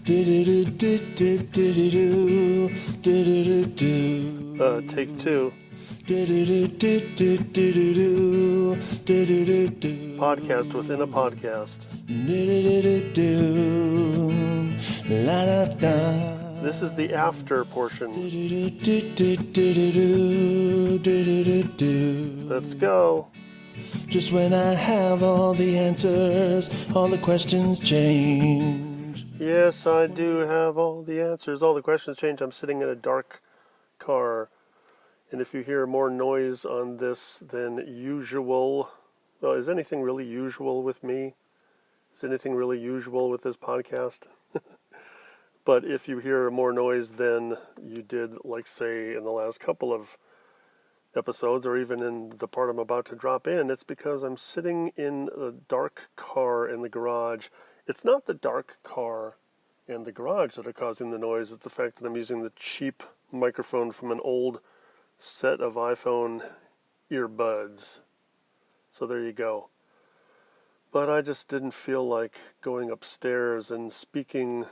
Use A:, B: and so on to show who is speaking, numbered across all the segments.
A: Take two. Podcast within a podcast. This is the after portion. Let's go.
B: Just when I have all the answers, all the questions change.
A: Yes, I do have all the answers. All the questions change. I'm sitting in a dark car. And if you hear more noise on this than usual, well, is anything really usual with me? Is anything really usual with this podcast? But if you hear more noise than you did, like, say, in the last couple of episodes, or even in the part I'm about to drop in, it's because I'm sitting in a dark car in the garage. It's not the dark car and the garage that are causing the noise. It's the fact that I'm using the cheap microphone from an old set of iPhone earbuds. So there you go. But I just didn't feel like going upstairs and speaking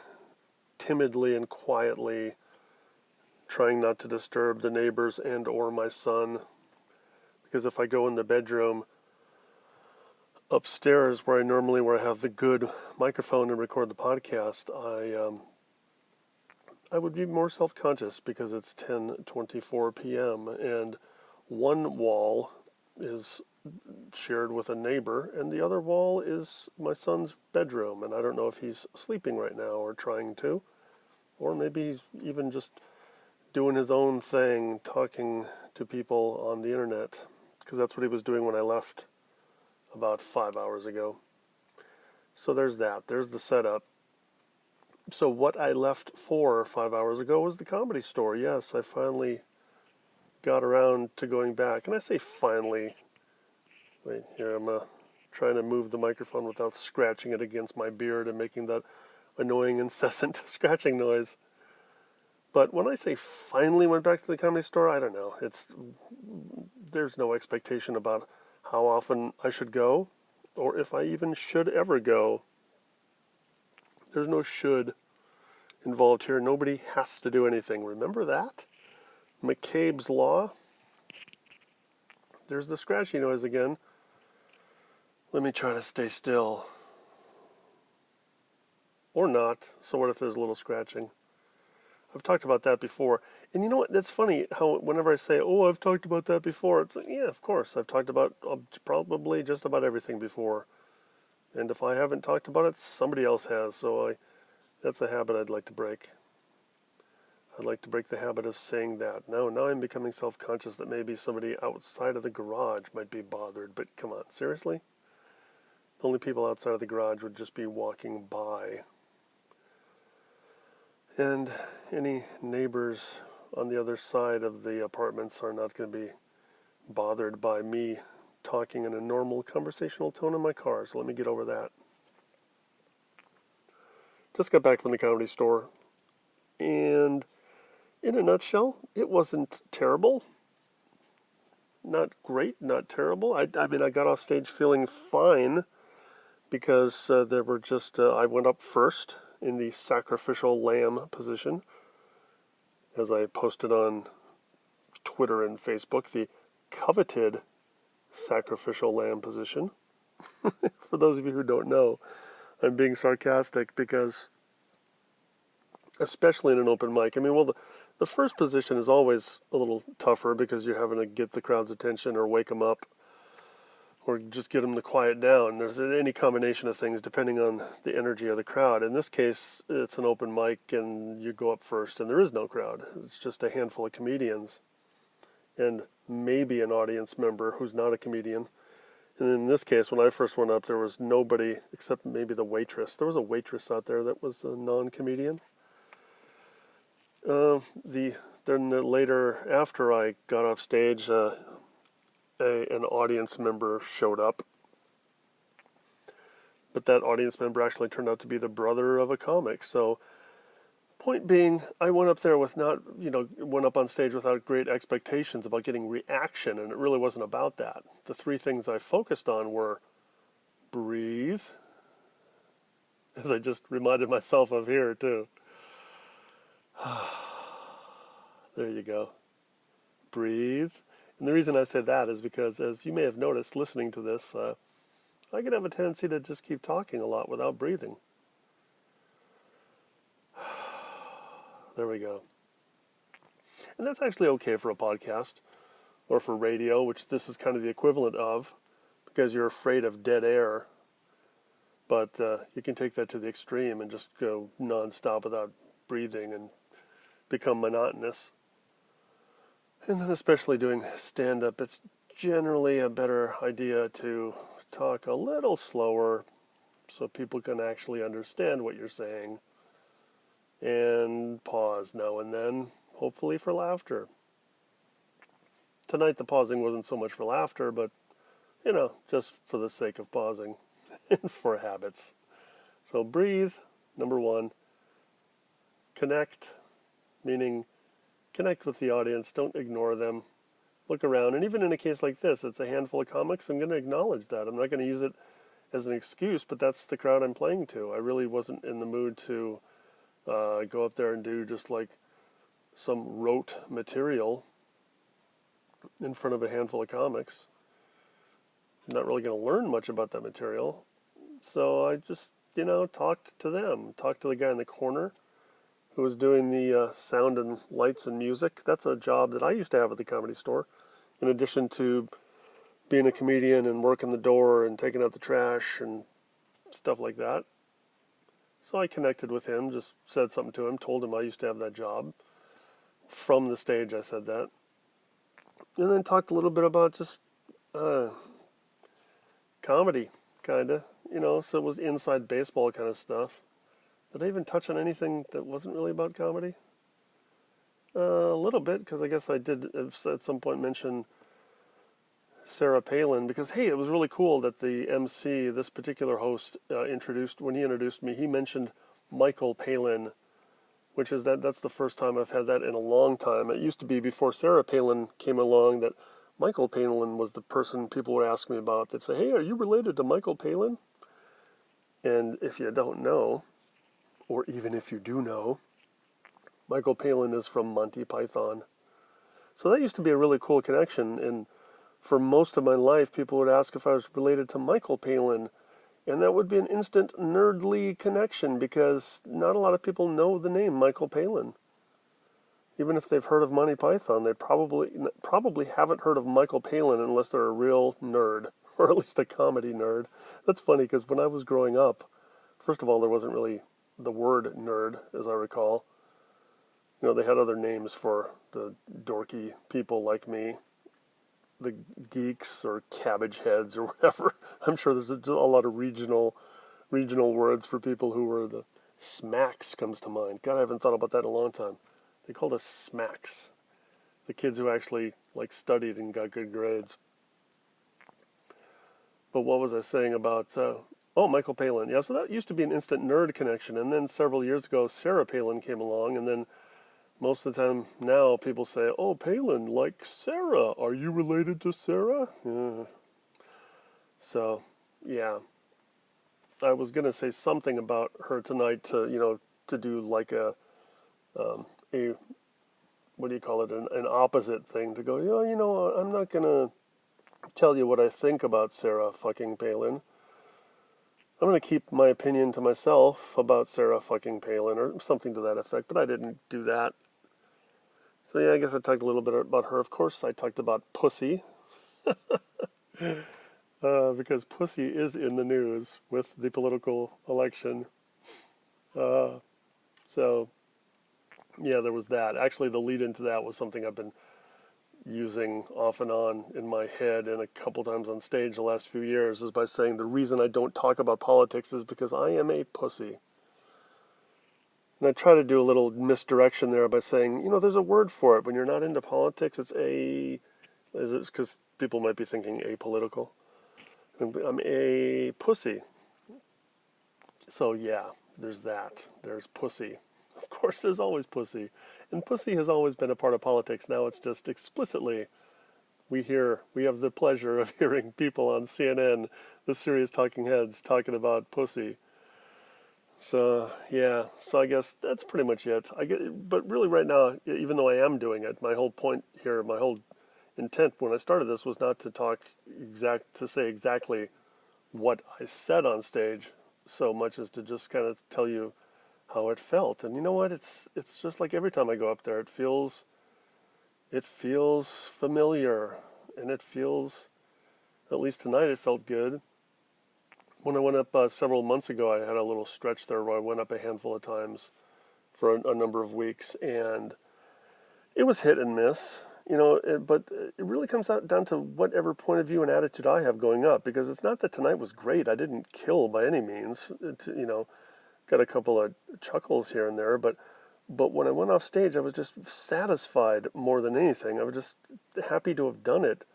A: timidly and quietly, trying not to disturb the neighbors and or my son. Because if I go in the bedroom upstairs where I have the good microphone and record the podcast, I would be more self-conscious because it's 10:24 p.m. and one wall is shared with a neighbor and the other wall is my son's bedroom, and I don't know if he's sleeping right now or trying to, or maybe he's even just doing his own thing, talking to people on the internet, because that's what he was doing when I left about 5 hours ago. So there's that. There's the setup. So what I left for 5 hours ago was the Comedy Store. Yes, I finally got around to going back. And I say finally. Wait, here I'm trying to move the microphone without scratching it against my beard and making that annoying incessant scratching noise. But when I say finally went back to the Comedy Store, I don't know. There's no expectation about how often I should go, or if I even should ever go. There's no should involved here. Nobody has to do anything. Remember that? McCabe's Law. There's the scratchy noise again. Let me try to stay still. Or not. So what if there's a little scratching? I've talked about that before. And you know what? It's funny how whenever I say, oh, I've talked about that before, it's like, yeah, of course. I've talked about probably just about everything before. And if I haven't talked about it, somebody else has. So that's a habit I'd like to break. I'd like to break the habit of saying that. Now I'm becoming self-conscious that maybe somebody outside of the garage might be bothered. But come on, seriously? The only people outside of the garage would just be walking by. And any neighbors on the other side of the apartments are not going to be bothered by me talking in a normal conversational tone in my car. So let me get over that. Just got back from the Comedy Store. And in a nutshell, it wasn't terrible. Not great, not terrible. I mean, I got off stage feeling fine because there were just, I went up first in the sacrificial lamb position, as I posted on Twitter and Facebook, the coveted sacrificial lamb position. For those of you who don't know, I'm being sarcastic because, especially in an open mic, I mean, well, the first position is always a little tougher because you're having to get the crowd's attention or wake them up or just get them to quiet down. There's any combination of things depending on the energy of the crowd. In this case, it's an open mic and you go up first and there is no crowd. It's just a handful of comedians and maybe an audience member who's not a comedian. And in this case, when I first went up, there was nobody except maybe the waitress. There was a waitress out there that was a non-comedian. Then later, after I got off stage, an audience member showed up. But that audience member actually turned out to be the brother of a comic. So, point being, I went up there with went up on stage without great expectations about getting reaction, and it really wasn't about that. The three things I focused on were breathe, as I just reminded myself of here, too. There you go. Breathe. And the reason I say that is because, as you may have noticed listening to this, I can have a tendency to just keep talking a lot without breathing. There we go. And that's actually okay for a podcast or for radio, which this is kind of the equivalent of, because you're afraid of dead air. But you can take that to the extreme and just go nonstop without breathing and become monotonous. And then especially doing stand-up, it's generally a better idea to talk a little slower so people can actually understand what you're saying. And pause now and then, hopefully for laughter. Tonight the pausing wasn't so much for laughter, but, just for the sake of pausing and for habits. So breathe, number one. Connect, meaning connect with the audience. Don't ignore them. Look around. And even in a case like this, it's a handful of comics. I'm going to acknowledge that. I'm not going to use it as an excuse, but that's the crowd I'm playing to. I really wasn't in the mood to go up there and do just like some rote material in front of a handful of comics. I'm not really going to learn much about that material. So I just, talked to them. Talked to the guy in the corner who was doing the sound and lights and music. That's a job that I used to have at the Comedy Store, in addition to being a comedian and working the door and taking out the trash and stuff like that. So I connected with him, just said something to him, told him I used to have that job. From the stage I said that. And then talked a little bit about just comedy, kind of. So it was inside baseball kind of stuff. Did I even touch on anything that wasn't really about comedy? A little bit, because I guess I did at some point mention Sarah Palin, because, hey, it was really cool that the MC, this particular host, when he introduced me, he mentioned Michael Palin, which is that's the first time I've had that in a long time. It used to be before Sarah Palin came along that Michael Palin was the person people would ask me about. They'd say, hey, are you related to Michael Palin? And if you don't know, or even if you do know, Michael Palin is from Monty Python. So that used to be a really cool connection, and for most of my life, people would ask if I was related to Michael Palin, and that would be an instant nerdly connection, because not a lot of people know the name Michael Palin. Even if they've heard of Monty Python, they probably haven't heard of Michael Palin unless they're a real nerd, or at least a comedy nerd. That's funny, because when I was growing up, first of all, there wasn't really the word nerd, as I recall. They had other names for the dorky people like me, the geeks or cabbage heads or whatever. I'm sure there's a lot of regional words for people who were the smacks comes to mind. God, I haven't thought about that in a long time. They called us smacks, the kids who actually studied and got good grades. But what was I saying about Michael Palin? Yeah, so that used to be an instant nerd connection, and then several years ago Sarah Palin came along, and then most of the time now people say, oh, Palin, like Sarah. Are you related to Sarah? Yeah. So, yeah. I was going to say something about her tonight to do like a what do you call it, an opposite thing, to go, I'm not going to tell you what I think about Sarah fucking Palin. I'm going to keep my opinion to myself about Sarah fucking Palin, or something to that effect, but I didn't do that. So yeah, I guess I talked a little bit about her. Of course, I talked about pussy, because pussy is in the news with the political election. So, yeah, there was that. Actually, the lead into that was something I've been using off and on in my head and a couple times on stage the last few years, is by saying the reason I don't talk about politics is because I am a pussy. And I try to do a little misdirection there by saying, there's a word for it. When you're not into politics, is it because people might be thinking apolitical? I'm a pussy. So yeah, there's that. There's pussy. Of course, there's always pussy. And pussy has always been a part of politics. Now it's just explicitly, we have the pleasure of hearing people on CNN, the serious talking heads, talking about pussy. So yeah, so I guess that's pretty much it. But really right now, even though I am doing it, my whole point here, my whole intent when I started this was not to to say exactly what I said on stage, so much as to just kind of tell you how it felt. And you know what? It's just like every time I go up there, it feels familiar, and it feels, at least tonight, it felt good. When I went up several months ago, I had a little stretch there where I went up a handful of times for a number of weeks, and it was hit and miss. But it really comes down to whatever point of view and attitude I have going up, because it's not that tonight was great. I didn't kill by any means. Got a couple of chuckles here and there, but when I went off stage, I was just satisfied more than anything. I was just happy to have done it,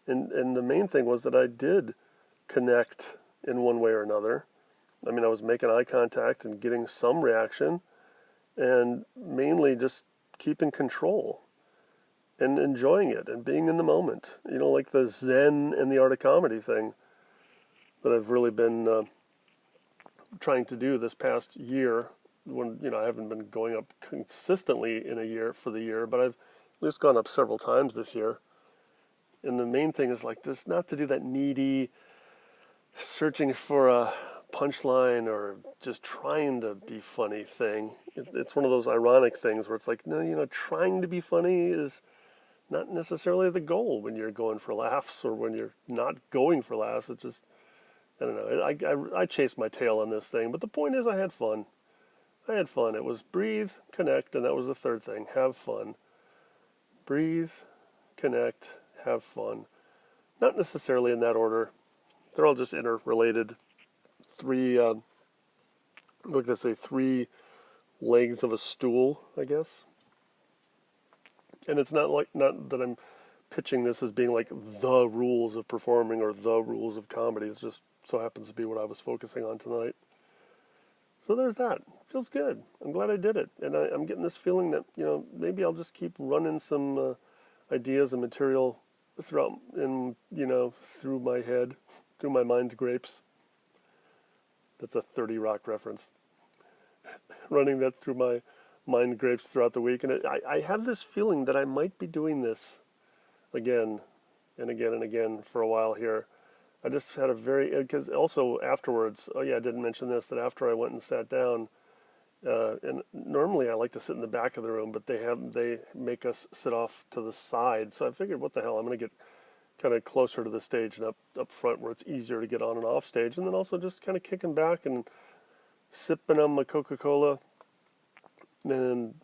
A: and the main thing was that I did connect in one way or another. I mean, I was making eye contact and getting some reaction, and mainly just keeping control and enjoying it and being in the moment. Like the Zen and the art of comedy thing that I've really been trying to do this past year. When I haven't been going up consistently in a year for the year, but I've at least gone up several times this year. And the main thing is like just not to do that needy searching for a punchline or just trying to be funny thing. It's one of those ironic things where it's like, no, trying to be funny is not necessarily the goal when you're going for laughs or when you're not going for laughs. It's just, I don't know. I chased my tail on this thing, but the point is I had fun. I had fun. It was breathe, connect, and that was the third thing. Have fun. Breathe, connect, have fun. Not necessarily in that order. They're all just interrelated. Three legs of a stool, I guess. And it's not that I'm pitching this as being like the rules of performing or the rules of comedy. It just so happens to be what I was focusing on tonight. So there's that. Feels good. I'm glad I did it. And I'm getting this feeling that, maybe I'll just keep running some ideas and material throughout, through my head, through my mind grapes. That's a 30 Rock reference. Running that through my mind grapes throughout the week. And I have this feeling that I might be doing this again and again and again for a while here. I just had because also afterwards, oh yeah, I didn't mention this, that after I went and sat down, and normally I like to sit in the back of the room, but they make us sit off to the side. So I figured, what the hell, I'm going to get kind of closer to the stage and up front where it's easier to get on and off stage, and then also just kind of kicking back and sipping on my Coca-Cola and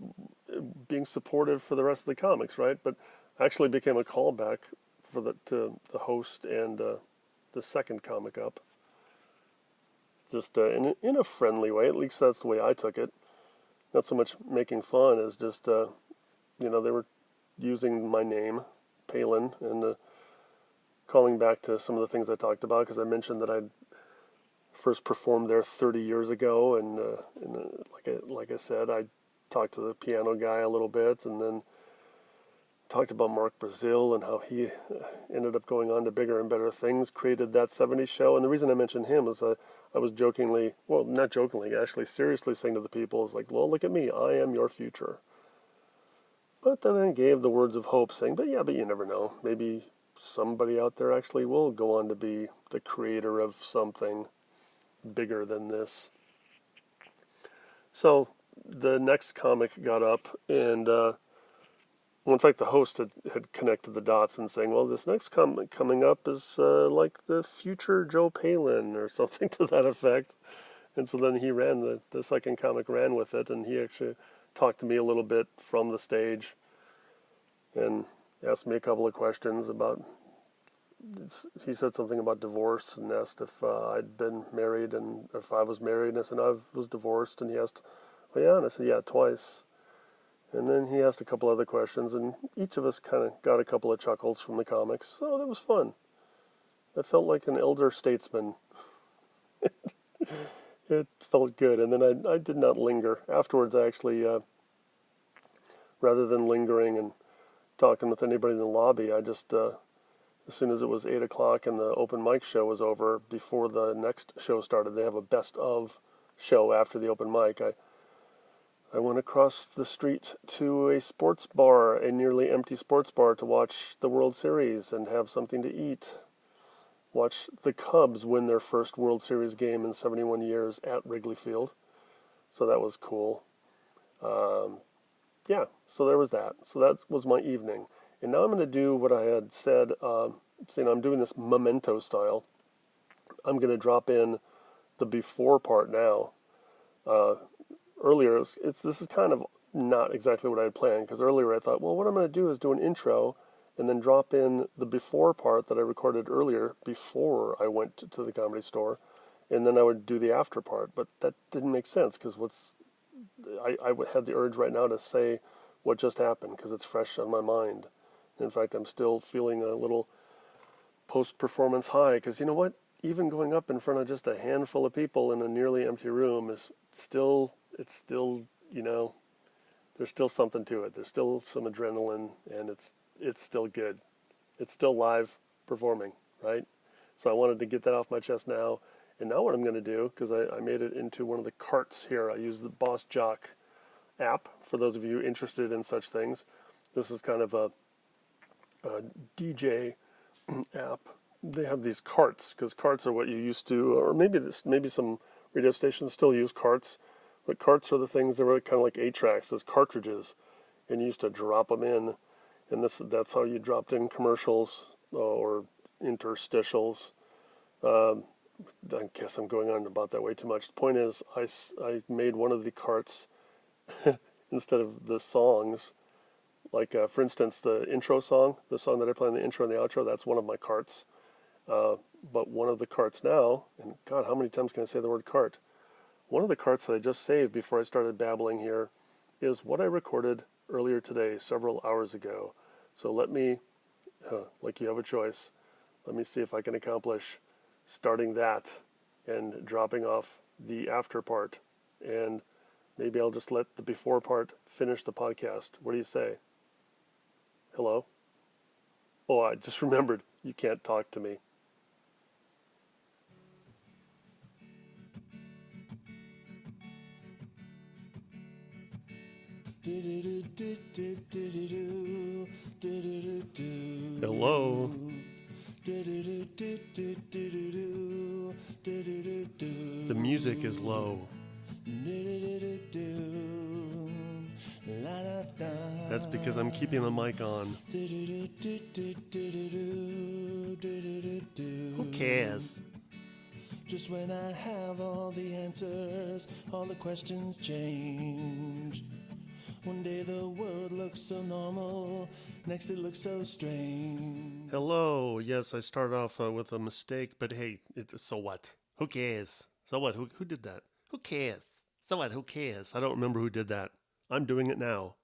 A: being supportive for the rest of the comics, right? But I actually became a callback to the host and the second comic up, just in a friendly way. At least that's the way I took it. Not so much making fun as just they were using my name, Palin, and calling back to some of the things I talked about, because I mentioned that I'd first performed there 30 years ago, and like I said, I talked to the piano guy a little bit, and then talked about Mark Brazil and how he ended up going on to bigger and better things, created that 70s show. And the reason I mentioned him is I was jokingly, well, not jokingly, actually seriously saying to the people, is like, well, look at me, I am your future. But then I gave the words of hope, saying, but you never know. Maybe somebody out there actually will go on to be the creator of something bigger than this. So the next comic got up, and in fact, the host had connected the dots and saying, well, this next comic coming up is like the future Joe Palin or something to that effect. And so then he ran, the second comic ran with it, and he actually talked to me a little bit from the stage and asked me a couple of questions about, he said something about divorce and asked if I'd been married and if I was married, and I said, I was divorced, and he asked, well, yeah, and I said, yeah, twice. And then he asked a couple other questions, and each of us kind of got a couple of chuckles from the comics. So that was fun. I felt like an elder statesman. It felt good. And then I did not linger. Afterwards, I actually, rather than lingering and talking with anybody in the lobby, I just, as soon as it was 8 o'clock and the open mic show was over, before the next show started, they have a best of show after the open mic, I went across the street to a sports bar, a nearly empty sports bar, to watch the World Series and have something to eat. Watch the Cubs win their first World Series game in 71 years at Wrigley Field. So that was cool. Yeah, so there was that. So that was my evening. And now I'm going to do what I had said. I'm doing this memento style. I'm going to drop in the before part now. Earlier, this is kind of not exactly what I had planned, because earlier I thought, well, what I'm going to do is do an intro and then drop in the before part that I recorded earlier before I went to the Comedy Store, and then I would do the after part. But that didn't make sense, because I had the urge right now to say what just happened, because it's fresh on my mind. In fact, I'm still feeling a little post-performance high, because you know what? Even going up in front of just a handful of people in a nearly empty room is still, there's still something to it. There's still some adrenaline, and it's still good. It's still live performing, right? So I wanted to get that off my chest now. And now what I'm going to do, because I made it into one of the carts here, I use the Boss Jock app for those of you interested in such things. This is kind of a DJ app. They have these carts, because carts are what you used to, or maybe some radio stations still use carts, but carts are the things that were kind of like 8-tracks, those cartridges, and you used to drop them in, and that's how you dropped in commercials or interstitials. I guess I'm going on about that way too much. The point is, I made one of the carts instead of the songs. Like, for instance, the intro song, the song that I play in the intro and the outro, that's one of my carts. But one of the carts now, and God, how many times can I say the word cart? One of the carts that I just saved before I started babbling here is what I recorded earlier today, several hours ago. So let me, like you have a choice, let me see if I can accomplish starting that and dropping off the after part. And maybe I'll just let the before part finish the podcast. What do you say? Hello? Oh, I just remembered, you can't talk to me. Hello? The music is low. That's because I'm keeping the mic on. Who cares?
B: Just when I have all the answers, all the questions change. One day the world looks so normal, next it looks so strange.
A: Hello. Yes, I started off with a mistake, but hey, so what? Who cares? So what? Who did that? Who cares? So what? Who cares? I don't remember who did that. I'm doing it now.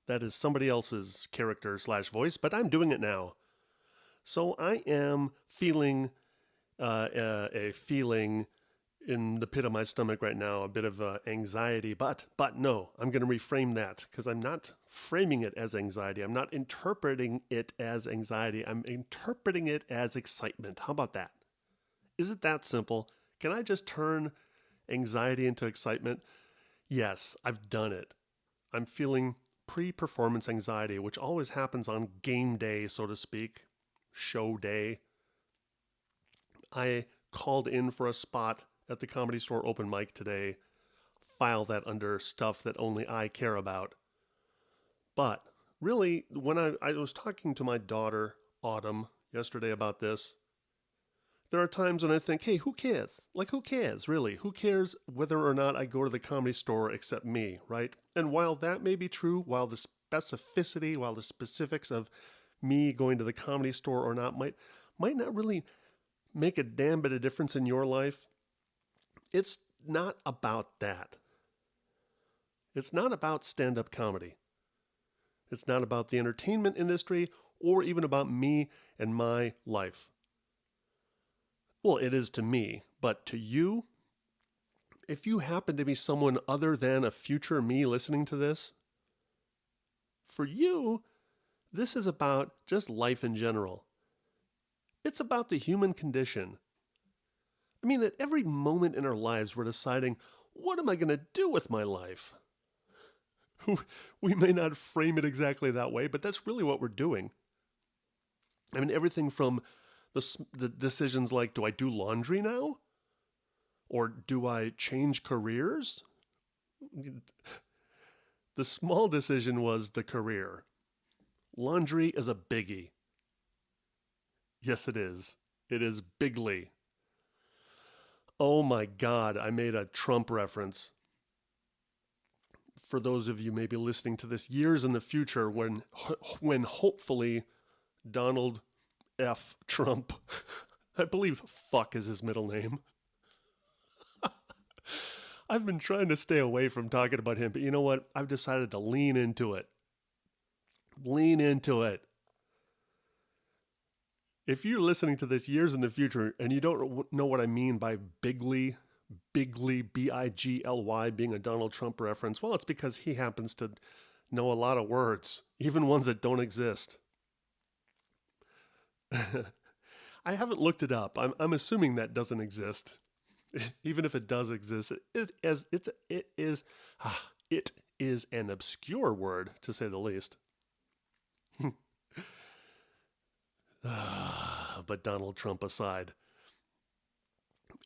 A: That is somebody else's character / voice, but I'm doing it now. So I am feeling a feeling in the pit of my stomach right now, a bit of anxiety, but no, I'm going to reframe that, because I'm not framing it as anxiety. I'm not interpreting it as anxiety. I'm interpreting it as excitement. How about that? Is it that simple? Can I just turn anxiety into excitement? Yes, I've done it. I'm feeling pre-performance anxiety, which always happens on game day, so to speak, show day. I called in for a spot at the Comedy Store open mic today. File that under stuff that only I care about. But really, when I was talking to my daughter, Autumn, yesterday about this, there are times when I think, hey, who cares? Like, who cares, really? Who cares whether or not I go to the Comedy Store except me, right? And while that may be true, while the specificity, while the specifics of me going to the Comedy Store or not might not really make a damn bit of difference in your life, it's not about that. It's not about stand-up comedy. It's not about the entertainment industry or even about me and my life. Well, it is to me, but to you, if you happen to be someone other than a future me listening to this, for you, this is about just life in general. It's about the human condition.
C: I mean, at every moment in our lives, we're deciding, what am I going to do with my life? We may not frame it exactly that way, but that's really what we're doing. I mean, everything from the decisions like, do I do laundry now? Or do I change careers? The small decision was the career. Laundry is a biggie. Yes, it is. It is bigly. Oh my God, I made a Trump reference. For those of you maybe listening to this years in the future when hopefully Donald F. Trump, I believe fuck is his middle name. I've been trying to stay away from talking about him, but you know what? I've decided to lean into it. Lean into it. If you're listening to this years in the future and you don't know what I mean by bigly, B-I-G-L-Y, being a Donald Trump reference, well, it's because he happens to know a lot of words, even ones that don't exist. I haven't looked it up. I'm assuming that doesn't exist. Even if it does exist, it is an obscure word, to say the least. But Donald Trump aside,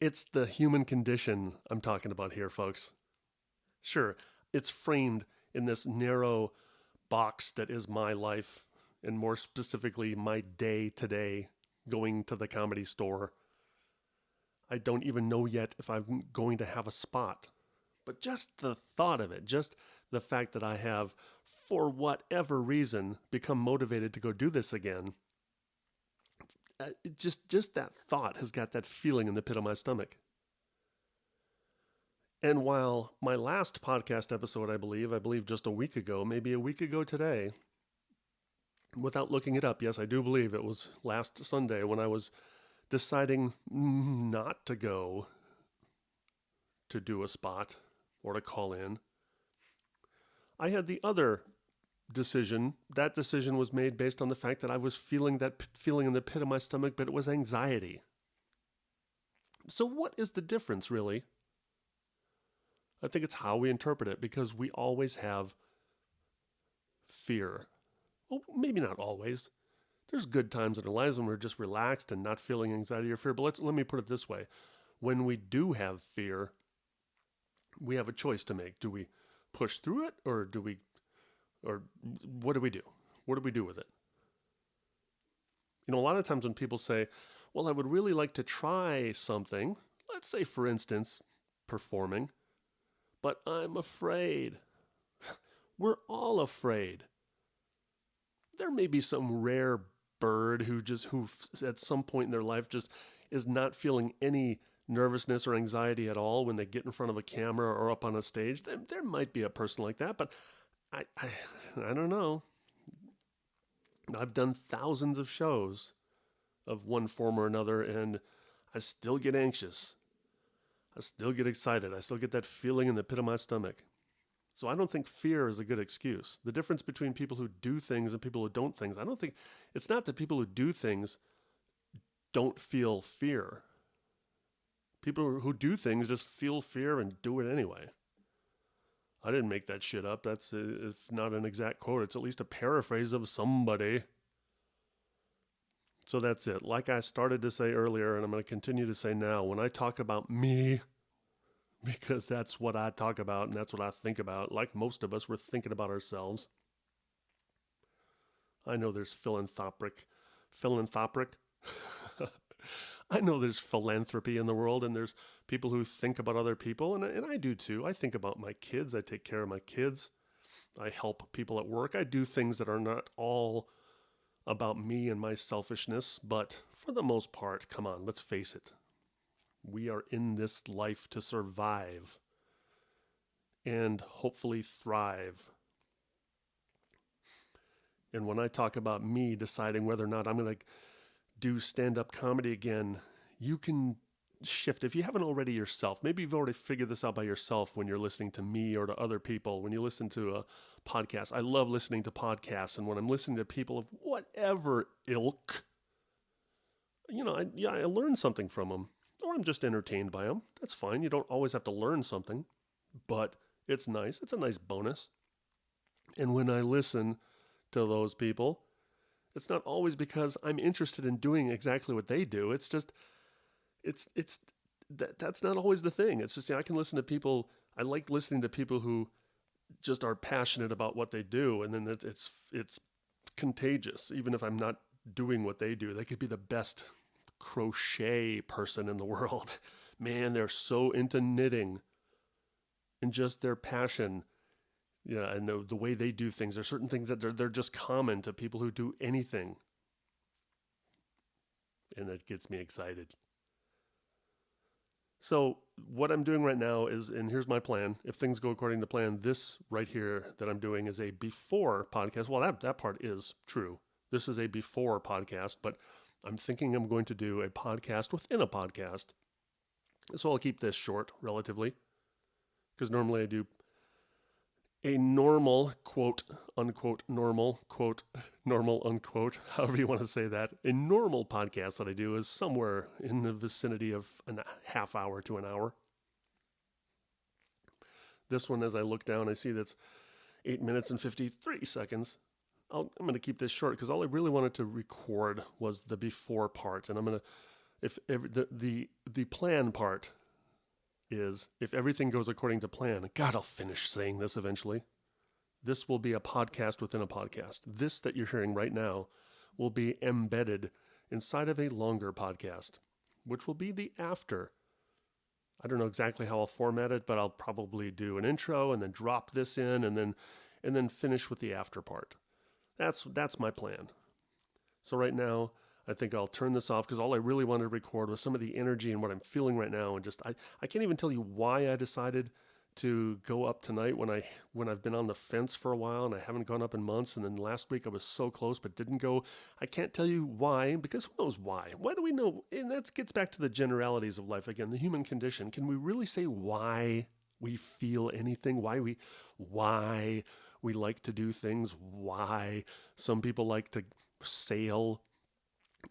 C: it's the human condition I'm talking about here, folks. Sure, it's framed in this narrow box that is my life, and more specifically, my day today going to the Comedy Store. I don't even know yet if I'm going to have a spot. But just the thought of it, just the fact that I have, for whatever reason, become motivated to go do this again, just that thought has got that feeling in the pit of my stomach. And while my last podcast episode, I believe just a week ago, maybe a week ago today, without looking it up, yes, I do believe it was last Sunday when I was deciding not to go to do a spot or to call in, I had the other decision. That decision was made based on the fact that I was feeling that feeling in the pit of my stomach, but it was anxiety. So what is the difference, really? I think it's how we interpret it, because we always have fear. Well, maybe not always. There's good times in our lives when we're just relaxed and not feeling anxiety or fear. But let me put it this way. When we do have fear, we have a choice to make. Do we push through it, or what do we do? What do we do with it? You know, a lot of times when people say, well, I would really like to try something, let's say, for instance, performing, but I'm afraid. We're all afraid. There may be some rare bird who at some point in their life just is not feeling any nervousness or anxiety at all when they get in front of a camera or up on a stage. There might be a person like that, but I don't know. I've done thousands of shows of one form or another, and I still get anxious. I still get excited. I still get that feeling in the pit of my stomach. So I don't think fear is a good excuse. The difference between people who do things and people who don't things, I don't think, it's not that people who do things don't feel fear. People who do things just feel fear and do it anyway. I didn't make that shit up. That's, if not an exact quote, it's at least a paraphrase of somebody. So that's it. Like I started to say earlier, and I'm going to continue to say now, when I talk about me, because that's what I talk about and that's what I think about, like most of us, we're thinking about ourselves. I know there's philanthropic. I know there's philanthropy in the world, and there's people who think about other people, and I do too. I think about my kids. I take care of my kids. I help people at work. I do things that are not all about me and my selfishness, but for the most part, come on, let's face it. We are in this life to survive and hopefully thrive. And when I talk about me deciding whether or not I'm going to do stand-up comedy again, you can shift. If you haven't already yourself, maybe you've already figured this out by yourself when you're listening to me or to other people, when you listen to a podcast. I love listening to podcasts, and when I'm listening to people of whatever ilk, you know, I learn something from them. or I'm just entertained by them. That's fine. You don't always have to learn something, but it's nice. It's a nice bonus. And when I listen to those people, it's not always because I'm interested in doing exactly what they do. It's just, that's not always the thing. It's just, I can listen to people. I like listening to people who just are passionate about what they do. And then it's contagious. Even if I'm not doing what they do, they could be the best crochet person in the world. Man, they're so into knitting and just their passion. Yeah, and the way they do things. There's certain things that they're just common to people who do anything. And that gets me excited. So what I'm doing right now is, and here's my plan. If things go according to plan, this right here that I'm doing is a before podcast. Well, that part is true. This is a before podcast, but I'm thinking I'm going to do a podcast within a podcast. So I'll keep this short relatively, because normally I do a normal, quote, unquote, normal, quote, normal, unquote, however you want to say that. A normal podcast that I do is somewhere in the vicinity of a half hour to an hour. This one, as I look down, I see that's 8 minutes and 53 seconds. I'm going to keep this short because all I really wanted to record was the before part. And I'm going to, the plan part is, if everything goes according to plan, God, I'll finish saying this eventually. This will be a podcast within a podcast. This that you're hearing right now will be embedded inside of a longer podcast, which will be the after. I don't know exactly how I'll format it, but I'll probably do an intro and then drop this in and then finish with the after part. That's my plan. So right now, I think I'll turn this off because all I really wanted to record was some of the energy and what I'm feeling right now. And just, I can't even tell you why I decided to go up tonight when I've been on the fence for a while and I haven't gone up in months. And then last week I was so close but didn't go. I can't tell you why, because who knows why? Why do we know? And that gets back to the generalities of life again, the human condition. Can we really say why we feel anything? Why we like to do things? Why some people like to sail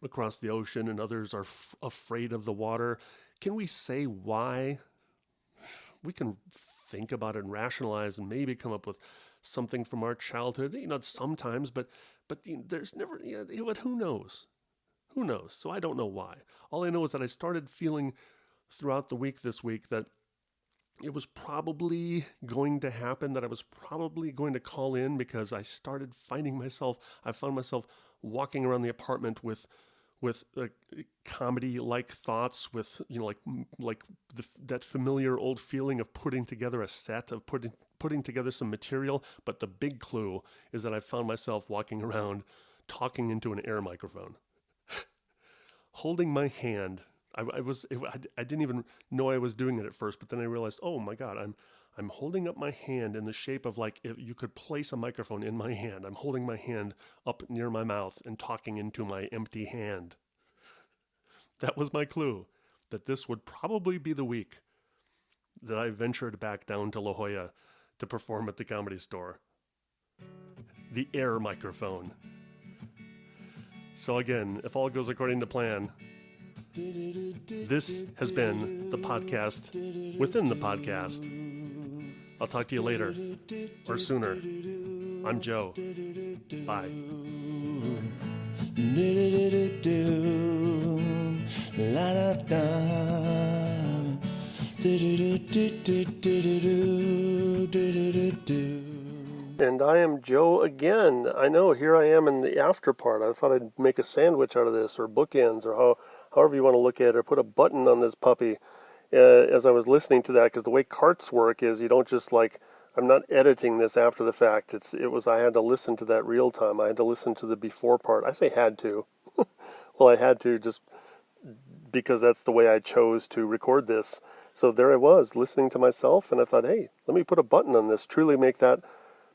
C: across the ocean and others are afraid of the water? Can we say why? We can think about it and rationalize and maybe come up with something from our childhood, sometimes, but there's never, but who knows? Who knows? So I don't know why. All I know is that I started feeling throughout the week this week that it was probably going to happen, that I was probably going to call in, because I found myself walking around the apartment with comedy-like thoughts, with that familiar old feeling of putting together a set, of putting together some material. But the big clue is that I found myself walking around talking into an air microphone, holding my hand. I didn't even know I was doing it at first, but then I realized, oh my God, I'm holding up my hand in the shape of like if you could place a microphone in my hand. I'm holding my hand up near my mouth and talking into my empty hand. That was my clue that this would probably be the week that I ventured back down to La Jolla to perform at the Comedy Store. The air microphone. So again, if all goes according to plan, this has been the podcast within the podcast. I'll talk to you later or sooner. I'm Joe. Bye.
A: And I am Joe again. I know, here I am in the after part. I thought I'd make a sandwich out of this, or bookends, or however you want to look at it, or put a button on this puppy as I was listening to that, because the way carts work is you don't just I'm not editing this after the fact. I had to listen to that real time. I had to listen to the before part. I say had to. Well, I had to just because that's the way I chose to record this. So there I was, listening to myself, and I thought, hey, let me put a button on this, truly make that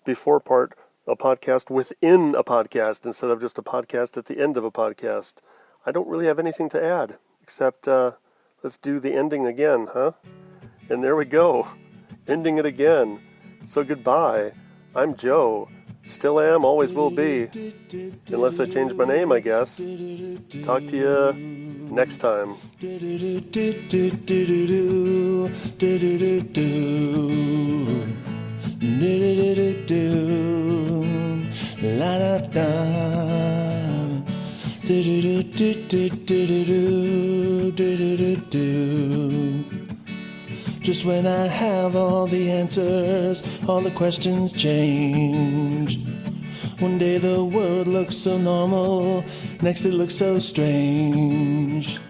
A: before part a podcast within a podcast instead of just a podcast at the end of a podcast. I don't really have anything to add except let's do the ending again, huh? And there we go, ending it again. So goodbye. I'm Joe. Still am, always will be. Unless I change my name, I guess. Talk to you next time.
B: La da da. Just when I have all the answers, all the questions change. One day the world looks so normal, next it looks so strange.